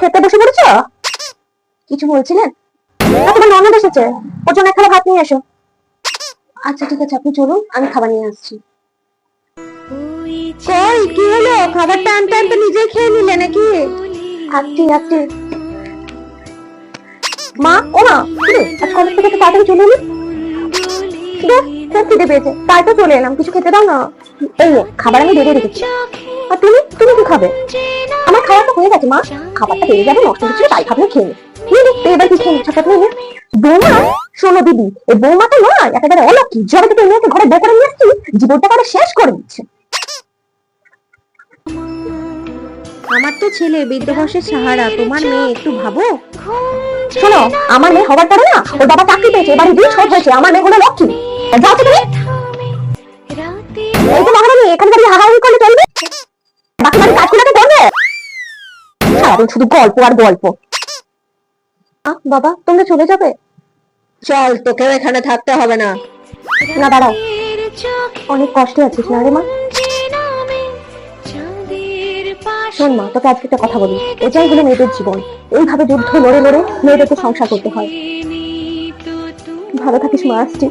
খেতে বসে পড়েছো? কিছু বলছিলেন? তোমার ননদ এসেছে, ওর জন্য এক থালা ভাত নিয়ে এসো। আচ্ছা ঠিক আছে, আপনি চলুন, আমি খাবার নিয়ে আসছি। কই কি হলো? খাবারটা আনতে আনতে নিজেই খেয়ে নিলে নাকি? আসছি আসছি। মা, ও মা, আজ কলেজ থেকে তাড়াতাড়ি চলে এলি? খুব খিদে পেয়েছে, তাই তো চলে এলাম। কিছু খেতে দাও না। এই খাবার আমি বেড়ে রেখেছি। আর তুমি তুমি কি খাবে? আমার খাওয়াটা হয়ে গেছে মা। খাবারটা বেড়ে যাবে, নষ্ট হচ্ছিল, তাই ভাবলে খেয়ে এবার কি খেয়ে ছোট নিয়ে বৌমা। শোনো দিদি, এই বৌমাটা নয়, একেবারে অলক্ষী। যবে থেকে মেয়েকে ঘরে বউ করে নিয়ে আসছি, জীবনটা করে শেষ করে দিচ্ছে। আমার তো ছেলে বিদ্যাভ্যাসের সাহারা, তোমার মেয়ে একটু ভাবো। শোনো, আমার মেয়ে হবার পরে না, ওর বাবা চাকরি পেয়েছে, এবারে দিন ছোট হয়েছে, আমার মেয়ে হলো লক্ষ্মী। যাও তো তুমি। এই তো মহারানী, এখানে দাঁড়িয়ে হাহাড়ি করলে চলবে? বাকি বাড়ি কাজগুলোকে করবে? সারাদিন শুধু গল্প আর গল্প। বাবা, তোমরা চলে যাবে? চল, তোকেও এখানে থাকতে হবে না। না দাঁড়াও, অনেক কষ্টে আছিস না রে মা? শোন মা, তোকে আজকে একটা কথা বলি। এটাই হলো মেয়েদের জীবন। এইভাবে যুদ্ধ লড়ে লড়ে মেয়েদেরকে সংসার করতে হয়। ভালো থাকিস মা, আসছি।